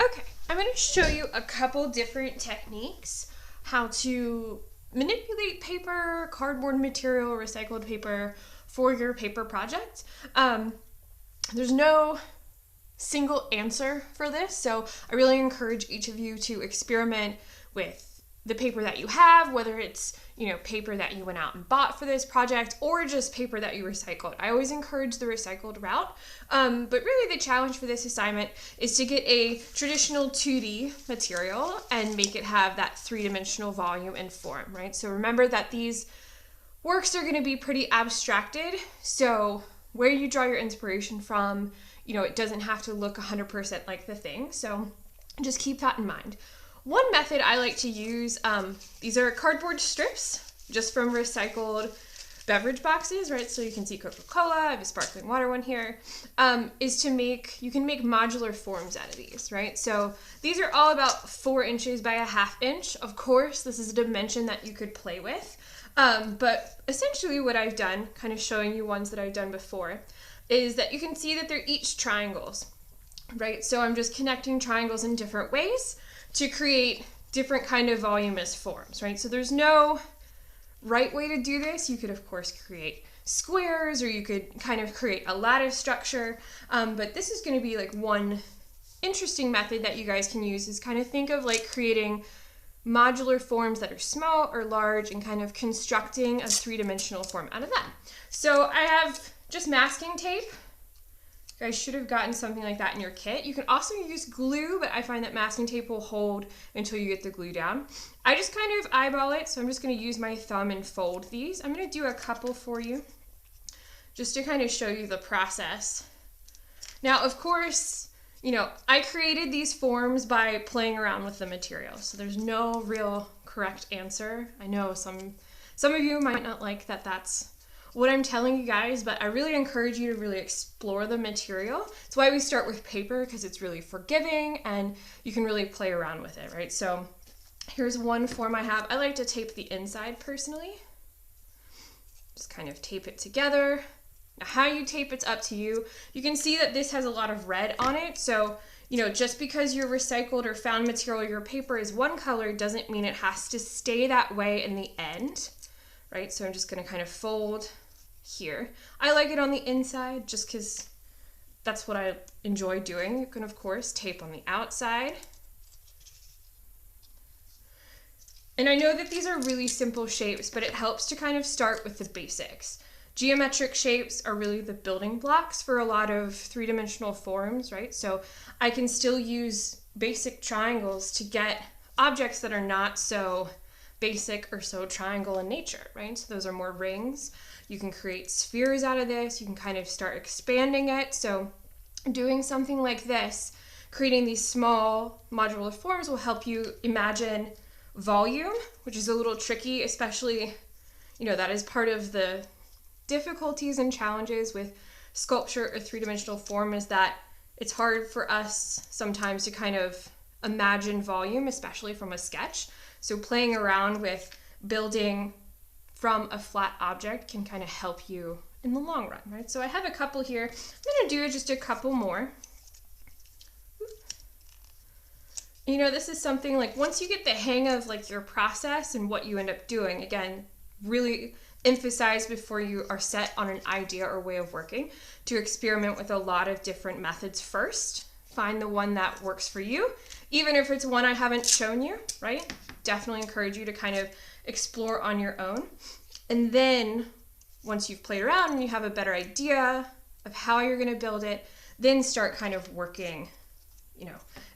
Okay, I'm going to show you a couple different techniques how to manipulate paper, cardboard material, recycled paper for your paper project. There's no single answer for this, so I really encourage each of you to experiment with the paper that you have, whether it's paper that you went out and bought for this project or just paper that you recycled. I always encourage the recycled route, but really the challenge for this assignment is to get a traditional 2D material and make it have that three-dimensional volume and form, right? So remember that these works are going to be pretty abstracted, so where you draw your inspiration from, it doesn't have to look 100% like the thing, so just keep that in mind. One method I like to use, these are cardboard strips just from recycled beverage boxes, right? So you can see Coca-Cola, I have a sparkling water one here, you can make modular forms out of these, right? So these are all about 4 inches by 1/2 inch. Of course, this is a dimension that you could play with, but essentially what I've done, kind of showing you ones that I've done before, is that you can see that they're each triangles, right? So I'm just connecting triangles in different ways to create different kind of voluminous forms, right? So there's no right way to do this. You could, of course, create squares, or you could kind of create a lattice structure, but this is going to be like one interesting method that you guys can use is kind of think of like creating modular forms that are small or large and kind of constructing a three-dimensional form out of that. So I have just masking tape. You guys should have gotten something like that in your kit. You can also use glue, but I find that masking tape will hold until you get the glue down. I just kind of eyeball it, so I'm just going to use my thumb and fold these. I'm going to do a couple for you just to kind of show you the process. Now, of course, I created these forms by playing around with the material, so there's no real correct answer. I know some of you might not like that that's what I'm telling you guys, but I really encourage you to really explore the material. That's why we start with paper, because it's really forgiving and you can really play around with it, right? So here's one form I have. I like to tape the inside personally. Just kind of tape it together. Now how you tape, it's up to you. You can see that this has a lot of red on it, so just because your recycled or found material, your paper is one color, doesn't mean it has to stay that way in the end, right? So I'm just going to kind of fold here. I like it on the inside just because that's what I enjoy doing. You can, of course, tape on the outside. And I know that these are really simple shapes, but it helps to kind of start with the basics. Geometric shapes are really the building blocks for a lot of three-dimensional forms, right? So I can still use basic triangles to get objects that are not so basic or so triangle in nature, right? So those are more rings. You can create spheres out of this. You can kind of start expanding it. So doing something like this, creating these small modular forms will help you imagine volume, which is a little tricky, especially, that is part of the difficulties and challenges with sculpture or three-dimensional form, is that it's hard for us sometimes to kind of imagine volume, especially from a sketch. So playing around with building from a flat object can kind of help you in the long run, right? So I have a couple here. I'm going to do just a couple more. This is something like once you get the hang of like your process and what you end up doing, again, really emphasize before you are set on an idea or way of working to experiment with a lot of different methods first. Find the one that works for you, even if it's one I haven't shown you, right? Definitely encourage you to kind of explore on your own. And then once you've played around and you have a better idea of how you're going to build it, then start kind of working,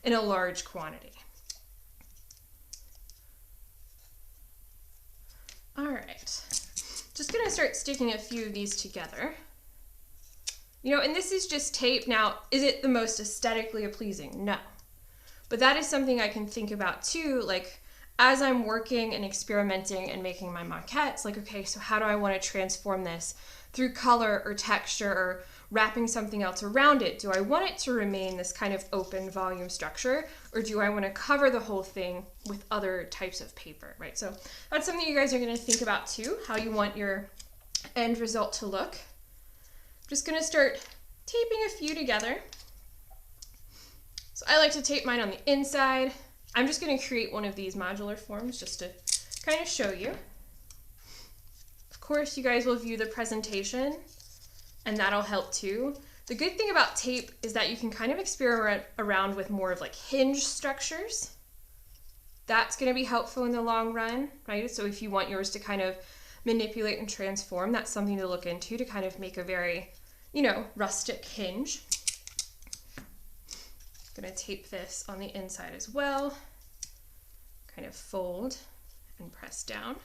in a large quantity. All right. Just going to start sticking a few of these together. And this is just tape. Now, is it the most aesthetically pleasing? No. But that is something I can think about too, like as I'm working and experimenting and making my maquettes, like, okay, so how do I want to transform this through color or texture or wrapping something else around it? Do I want it to remain this kind of open volume structure, or do I want to cover the whole thing with other types of paper, right? So that's something you guys are going to think about too, how you want your end result to look. I'm just going to start taping a few together. So I like to tape mine on the inside. I'm just going to create one of these modular forms just to kind of show you. Of course, you guys will view the presentation, and that'll help too. The good thing about tape is that you can kind of experiment around with more of like hinge structures. That's going to be helpful in the long run, right? So if you want yours to kind of manipulate and transform, that's something to look into to kind of make a very, you know, rustic hinge. I'm going to tape this on the inside as well, kind of fold and press down.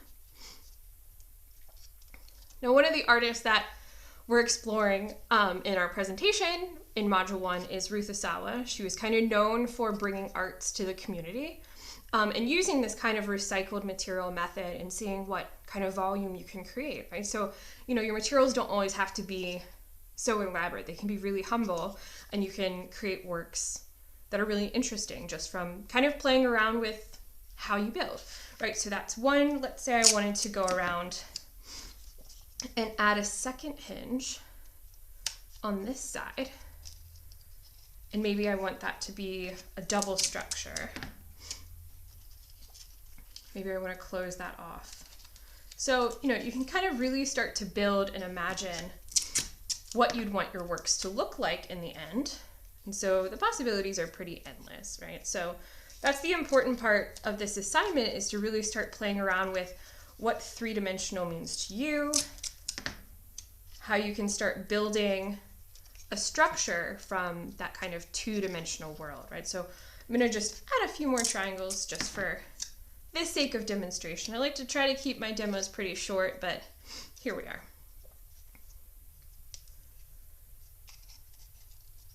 Now, one of the artists that we're exploring in our presentation in Module 1 is Ruth Asawa. She was kind of known for bringing arts to the community and using this kind of recycled material method and seeing what kind of volume you can create, right? So, you know, your materials don't always have to be so elaborate. They can be really humble, and you can create works that are really interesting just from kind of playing around with how you build, right? So that's one. Let's say I wanted to go around and add a second hinge on this side. And maybe I want that to be a double structure. Maybe I want to close that off. So, you know, you can kind of really start to build and imagine what you'd want your works to look like in the end. And so the possibilities are pretty endless, right? So that's the important part of this assignment, is to really start playing around with what three-dimensional means to you, how you can start building a structure from that kind of two-dimensional world, right? So I'm going to just add a few more triangles just for the sake of demonstration. I like to try to keep my demos pretty short, but here we are.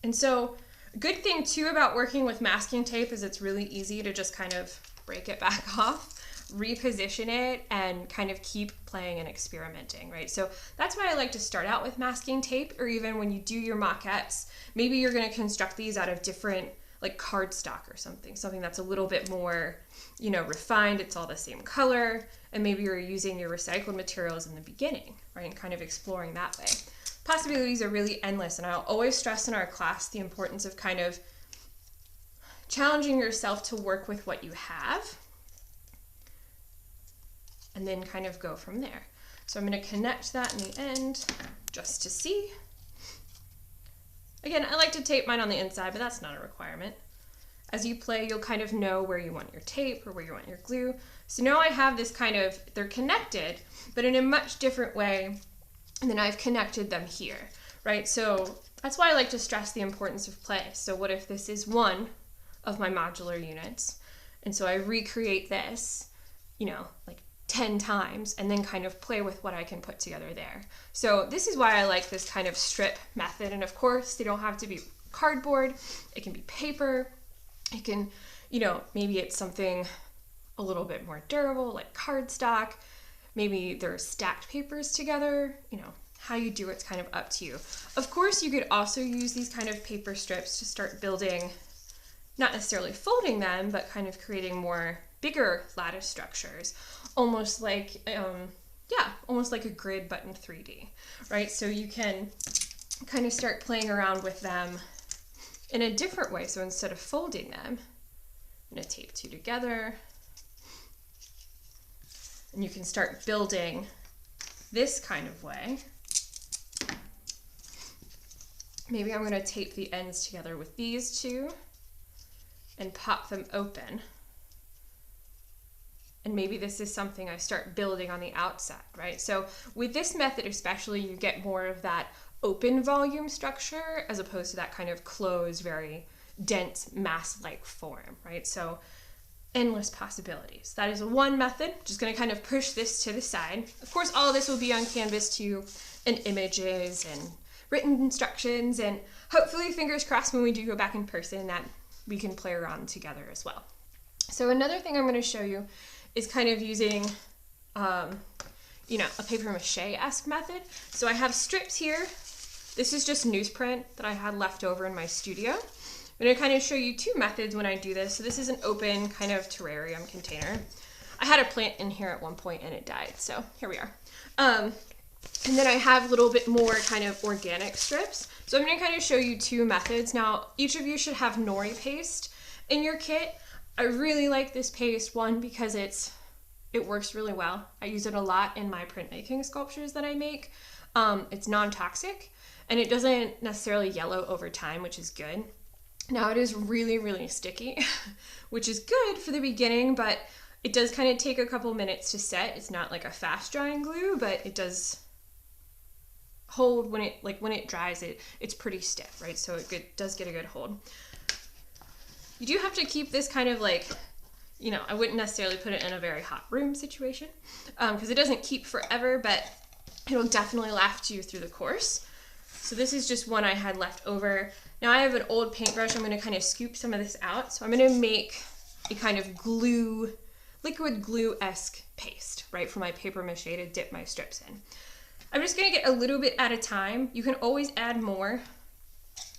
And so a good thing too about working with masking tape is it's really easy to just kind of break it back off, reposition it, and kind of keep playing and experimenting, right? So that's why I like to start out with masking tape, or even when you do your maquettes, maybe you're going to construct these out of different, like cardstock or something that's a little bit more, you know, refined. It's all the same color, and maybe you're using your recycled materials in the beginning, right? And kind of exploring that way. Possibilities are really endless, and I'll always stress in our class the importance of kind of challenging yourself to work with what you have, and then kind of go from there. So I'm going to connect that in the end just to see. Again, I like to tape mine on the inside, but that's not a requirement. As you play, you'll kind of know where you want your tape or where you want your glue. So now I have this kind of, they're connected, but in a much different way than I've connected them here, right? So that's why I like to stress the importance of play. So what if this is one of my modular units? And so I recreate this, you know, like 10 times, and then kind of play with what I can put together there. So this is why I like this kind of strip method. And of course, they don't have to be cardboard. It can be paper. It can, you know, maybe it's something a little bit more durable, like cardstock. Maybe they're stacked papers together. You know, how you do it's kind of up to you. Of course, you could also use these kind of paper strips to start building, not necessarily folding them, but kind of creating more bigger lattice structures, almost like, almost like a grid, but in 3D, right? So you can kind of start playing around with them in a different way. So instead of folding them, I'm going to tape two together, and you can start building this kind of way. Maybe I'm going to tape the ends together with these two and pop them open. And maybe this is something I start building on the outside, right? So with this method especially, you get more of that open volume structure as opposed to that kind of closed, very dense mass-like form, right? So endless possibilities. That is one method. Just going to kind of push this to the side. Of course, all of this will be on Canvas too, and images and written instructions, and hopefully, fingers crossed, when we do go back in person, that we can play around together as well. So another thing I'm going to show you is kind of using, you know, a paper mache-esque method. So I have strips here. This is just newsprint that I had left over in my studio. I'm going to kind of show you two methods when I do this. So this is an open kind of terrarium container. I had a plant in here at one point and it died, so here we are. And then I have a little bit more kind of organic strips. So I'm going to kind of show you two methods. Now, each of you should have Nori Paste in your kit. I really like this paste, one, because it works really well. I use it a lot in my printmaking sculptures that I make. It's non-toxic, and it doesn't necessarily yellow over time, which is good. Now it is really, really sticky, which is good for the beginning, but it does kind of take a couple minutes to set. It's not like a fast drying glue, but it does hold when it dries. It's pretty stiff, right? So it does get a good hold. You do have to keep this kind of like, you know, I wouldn't necessarily put it in a very hot room situation because it doesn't keep forever, but it'll definitely last you through the course. So this is just one I had left over. Now I have an old paintbrush. I'm going to kind of scoop some of this out. So I'm going to make a kind of liquid glue-esque paste, right, for my paper mache to dip my strips in. I'm just going to get a little bit at a time. You can always add more,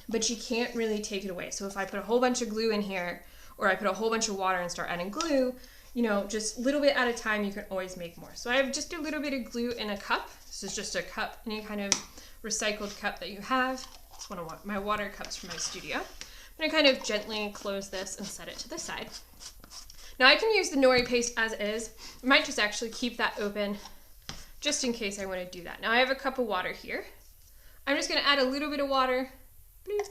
but you can't really take it away. So if I put a whole bunch of glue in here, or I put a whole bunch of water and start adding glue, you know, just a little bit at a time, you can always make more. So I have just a little bit of glue in a cup. This is just a cup, any kind of recycled cup that you have. It's one of my water cups from my studio. I'm gonna kind of gently close this and set it to the side. Now I can use the Nori Paste as is. I might just actually keep that open just in case I want to do that. Now I have a cup of water here. I'm just gonna add a little bit of water. Please.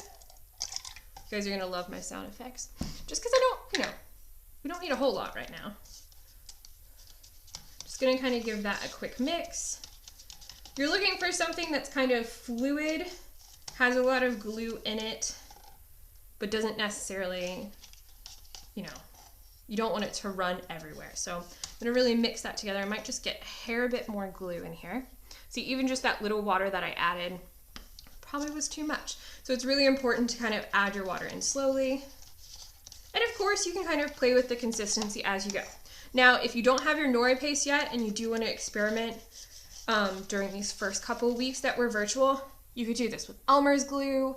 You guys are gonna love my sound effects. Just because we don't need a whole lot right now. Just gonna kind of give that a quick mix. You're looking for something that's kind of fluid, has a lot of glue in it, but doesn't necessarily, you don't want it to run everywhere. So I'm gonna really mix that together. I might just get a hair bit more glue in here. See, even just that little water that I added probably was too much. So it's really important to kind of add your water in slowly. And of course, you can kind of play with the consistency as you go. Now, if you don't have your Nori Paste yet and you do want to experiment during these first couple of weeks that we're virtual, you could do this with Elmer's glue.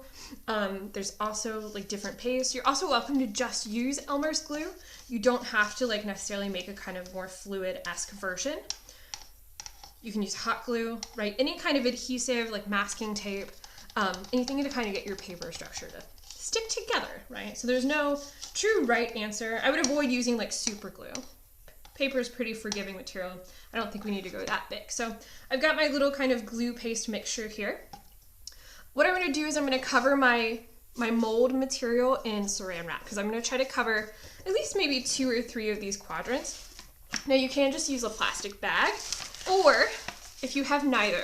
There's also like different pastes. You're also welcome to just use Elmer's glue. You don't have to like necessarily make a kind of more fluid-esque version. You can use hot glue, right? Any kind of adhesive like masking tape, anything to kind of get your paper structure to stick together, right? So there's no true right answer. I would avoid using like super glue. Paper is pretty forgiving material. I don't think we need to go that big. So I've got my little kind of glue paste mixture here. What I'm gonna do is I'm gonna cover my mold material in saran wrap because I'm gonna try to cover at least maybe 2 or 3 of these quadrants. Now you can just use a plastic bag, or if you have neither,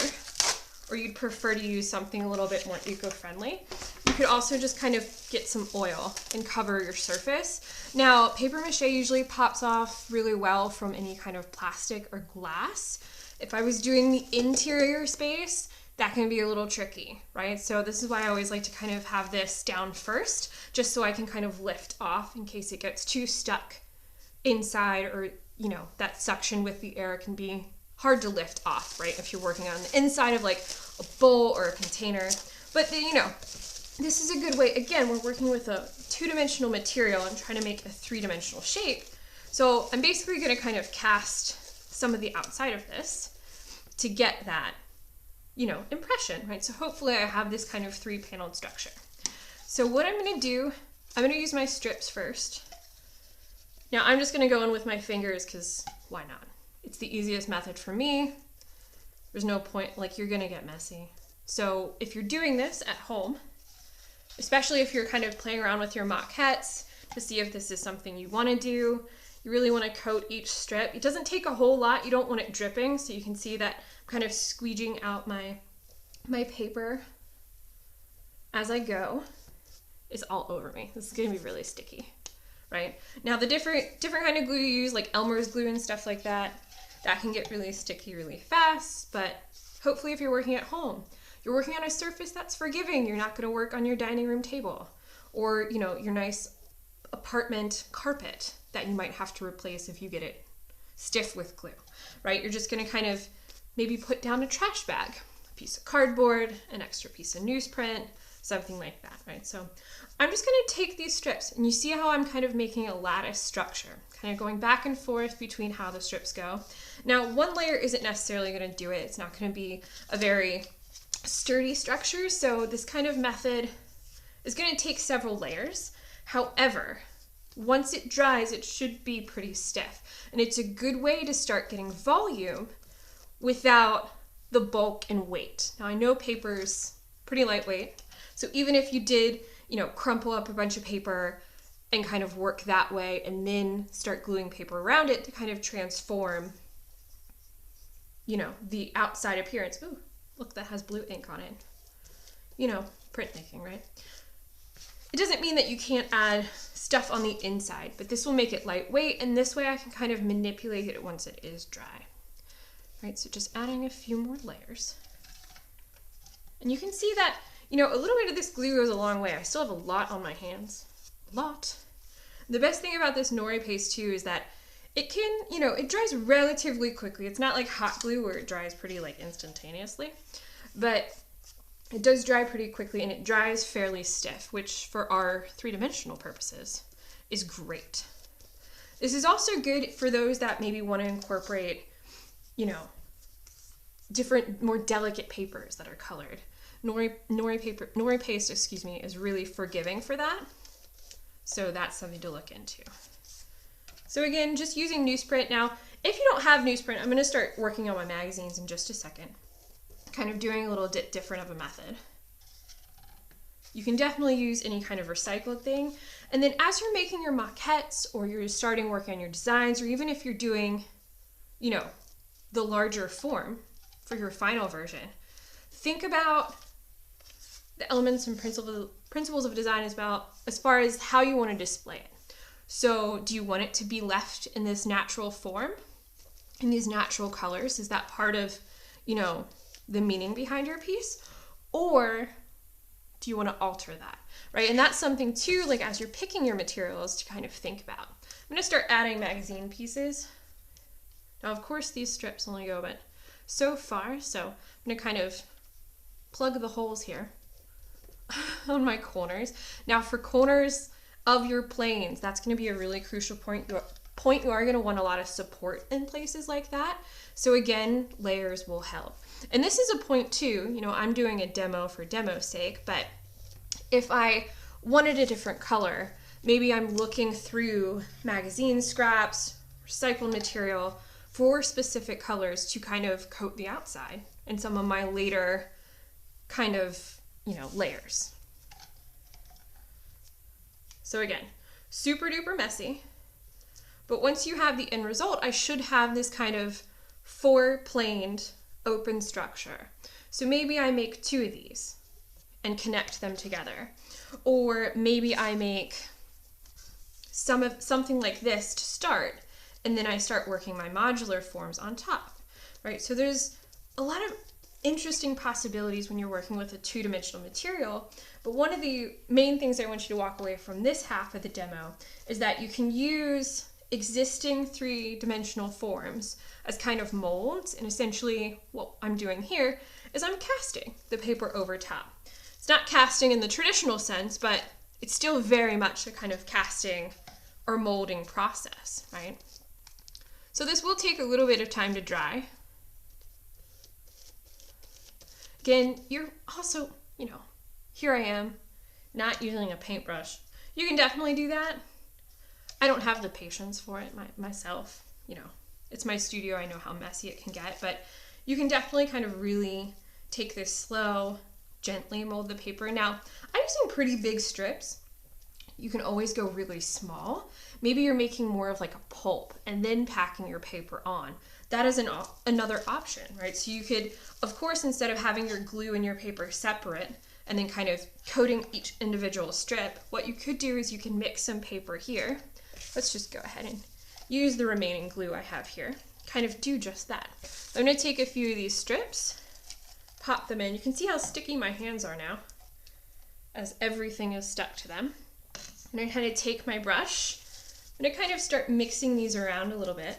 or you'd prefer to use something a little bit more eco-friendly, you could also just kind of get some oil and cover your surface. Now, paper mache usually pops off really well from any kind of plastic or glass. If I was doing the interior space, that can be a little tricky, right? So this is why I always like to kind of have this down first, just so I can kind of lift off in case it gets too stuck inside, or, that suction with the air can be hard to lift off, right? If you're working on the inside of like a bowl or a container. But this is a good way. Again, we're working with a 2-dimensional material and trying to make a 3-dimensional shape. So I'm basically going to kind of cast some of the outside of this to get that, impression, right? So hopefully I have this kind of 3-paneled structure. So what I'm going to do, I'm going to use my strips first. Now I'm just going to go in with my fingers because why not? It's the easiest method for me. There's no point, like you're going to get messy. So if you're doing this at home, especially if you're kind of playing around with your maquettes to see if this is something you want to do, you really want to coat each strip. It doesn't take a whole lot. You don't want it dripping, so you can see that I'm kind of squeegeeing out my paper as I go. It's all over me. This is going to be really sticky, right? Now the different kind of glue you use, like Elmer's glue and stuff like that, that can get really sticky really fast, but hopefully if you're working at home, you're working on a surface that's forgiving. You're not going to work on your dining room table or, your nice apartment carpet that you might have to replace if you get it stiff with glue, right? You're just going to kind of maybe put down a trash bag, a piece of cardboard, an extra piece of newsprint, something like that, right? So I'm just going to take these strips, and you see how I'm kind of making a lattice structure, kind of going back and forth between how the strips go. Now, one layer isn't necessarily going to do it. It's not going to be a very sturdy structure, so this kind of method is going to take several layers. However, once it dries, it should be pretty stiff. And it's a good way to start getting volume without the bulk and weight. Now I know paper's pretty lightweight, so even if you did, crumple up a bunch of paper and kind of work that way and then start gluing paper around it to kind of transform, the outside appearance. Ooh, look, that has blue ink on it. Printmaking, right? It doesn't mean that you can't add stuff on the inside, but this will make it lightweight, and this way I can kind of manipulate it once it is dry. Right, so just adding a few more layers. And you can see that, a little bit of this glue goes a long way. I still have a lot on my hands. A lot. The best thing about this Nori Paste too is that it can, it dries relatively quickly. It's not like hot glue where it dries pretty instantaneously, but it does dry pretty quickly, and it dries fairly stiff, which for our three-dimensional purposes is great. This is also good for those that maybe want to incorporate, different, more delicate papers that are colored. Nori Paste, is really forgiving for that. So that's something to look into. So again, just using newsprint. Now, if you don't have newsprint, I'm going to start working on my magazines in just a second. Kind of doing a little different of a method. You can definitely use any kind of recycled thing. And then as you're making your maquettes, or you're starting working on your designs, or even if you're doing, the larger form for your final version, think about the elements and principles of design as far as how you want to display it. So do you want it to be left in this natural form, in these natural colors? Is that part of, the meaning behind your piece? Or do you want to alter that, right? And that's something too, as you're picking your materials, to kind of think about. I'm going to start adding magazine pieces. Now, of course, these strips only go but so far, so I'm going to kind of plug the holes here on my corners. Now, for corners of your planes, that's going to be a really crucial point. You are going to want a lot of support in places like that. So again, layers will help. And this is a point too, I'm doing a demo for demo's sake, but if I wanted a different color, maybe I'm looking through magazine scraps, recycled material for specific colors to kind of coat the outside in some of my later kind of, layers. So again, super duper messy, but once you have the end result, I should have this kind of four-planed open structure. So maybe I make two of these and connect them together, or maybe I make something like this to start, and then I start working my modular forms on top, right? So there's a lot of interesting possibilities when you're working with a two-dimensional material, but one of the main things I want you to walk away from this half of the demo is that you can use existing three-dimensional forms as kind of molds, and essentially what I'm doing here is I'm casting the paper over top. It's not casting in the traditional sense, but it's still very much a kind of casting or molding process, right? So this will take a little bit of time to dry. Again, you're also, here I am, not using a paintbrush. You can definitely do that. I don't have the patience for it myself. It's my studio. I know how messy it can get, but you can definitely kind of really take this slow, gently mold the paper. Now, I'm using pretty big strips. You can always go really small. Maybe you're making more of like a pulp and then packing your paper on. That is another option, right? So you could, of course, instead of having your glue and your paper separate and then kind of coating each individual strip, what you could do is you can mix some paper here. Let's just go ahead and use the remaining glue I have here. Kind of do just that. I'm going to take a few of these strips, pop them in. You can see how sticky my hands are now as everything is stuck to them. I'm going to kind of take my brush. I'm going to kind of start mixing these around a little bit.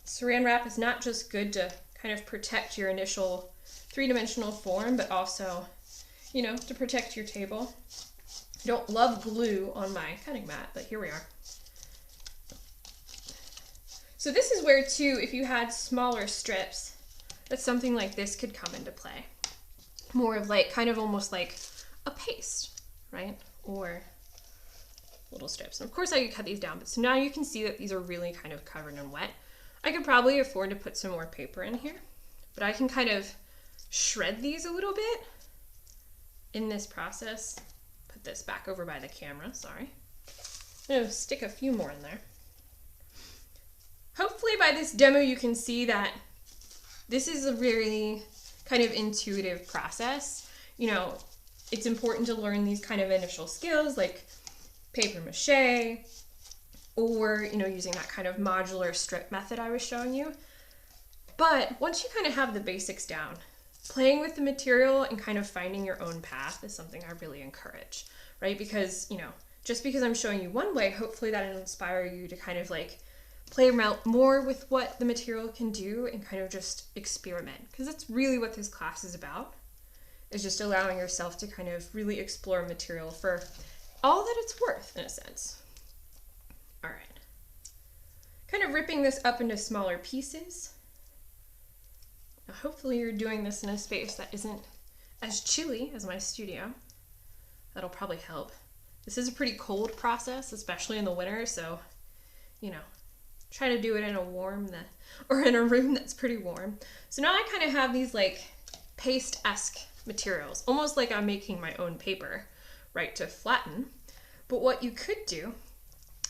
Saran wrap is not just good to kind of protect your initial three-dimensional form, but also, to protect your table. I don't love glue on my cutting mat, but here we are. So this is where too, if you had smaller strips, that something like this could come into play. More of like, kind of almost like a paste, right? Or little strips. And of course I could cut these down, but so now you can see that these are really kind of covered in wet. I could probably afford to put some more paper in here, but I can kind of shred these a little bit in this process. Put this back over by the camera, sorry. I'm gonna stick a few more in there. Hopefully by this demo you can see that this is a really kind of intuitive process. You know, it's important to learn these kind of initial skills like paper mache, or, you know, using that kind of modular strip method I was showing you. But once you kind of have the basics down, playing with the material and kind of finding your own path is something I really encourage, right? Because, you know, just because I'm showing you one way, hopefully that'll inspire you to kind of like play around more with what the material can do and kind of just experiment. Because that's really what this class is about, is just allowing yourself to kind of really explore material for all that it's worth, in a sense. All right. Kind of ripping this up into smaller pieces. Now, hopefully you're doing this in a space that isn't as chilly as my studio. That'll probably help. This is a pretty cold process, especially in the winter, so, you know, try to do it in a or in a room that's pretty warm. So now I kind of have these like paste-esque materials, almost like I'm making my own paper, right, to flatten. But what you could do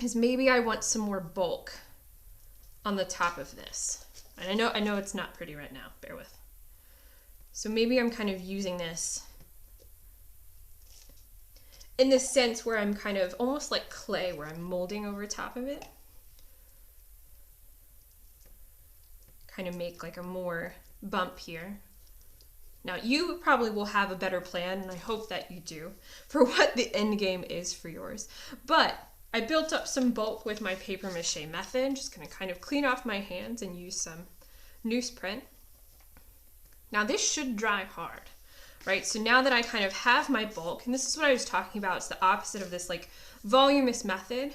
is maybe I want some more bulk on the top of this. And I know it's not pretty right now, bear with. So maybe I'm kind of using this in this sense where I'm kind of almost like clay, where I'm molding over top of it. Kind of make like a more bump here. Now you probably will have a better plan, and I hope that you do, for what the end game is for yours. But I built up some bulk with my paper mache method. Just gonna kind of clean off my hands and use some newsprint. Now this should dry hard, right? So now that I kind of have my bulk, and this is what I was talking about, it's the opposite of this like voluminous method,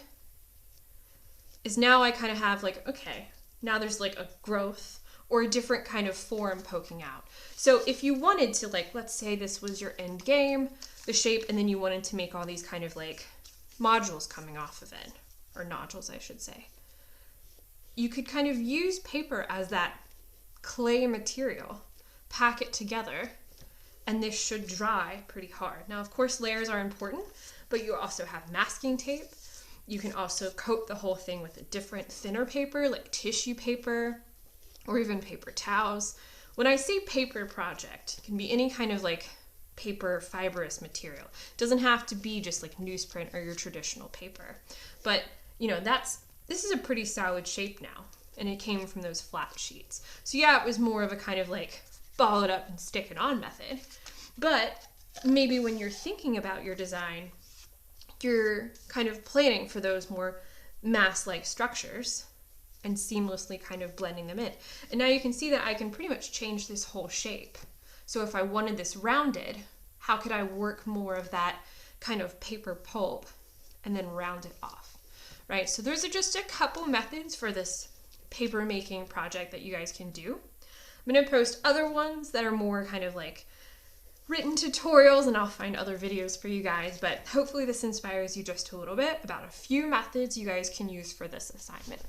is now I kind of have like, okay, now there's like a growth or a different kind of form poking out. So if you wanted to, like, let's say this was your end game, the shape, and then you wanted to make all these kind of like modules coming off of it, or nodules I should say, you could kind of use paper as that clay material, pack it together, and this should dry pretty hard. Now, of course, layers are important, but you also have masking tape. You can also coat the whole thing with a different thinner paper, like tissue paper, or even paper towels. When I say paper project, it can be any kind of like paper fibrous material. It doesn't have to be just like newsprint or your traditional paper. But, you know, this is a pretty solid shape now, and it came from those flat sheets. So yeah, it was more of a kind of like ball it up and stick it on method. But maybe when you're thinking about your design, you're kind of planning for those more mass-like structures and seamlessly kind of blending them in. And now you can see that I can pretty much change this whole shape. So if I wanted this rounded, how could I work more of that kind of paper pulp and then round it off, right? So those are just a couple methods for this paper making project that you guys can do. I'm gonna post other ones that are more kind of like written tutorials, and I'll find other videos for you guys, but hopefully this inspires you just a little bit about a few methods you guys can use for this assignment.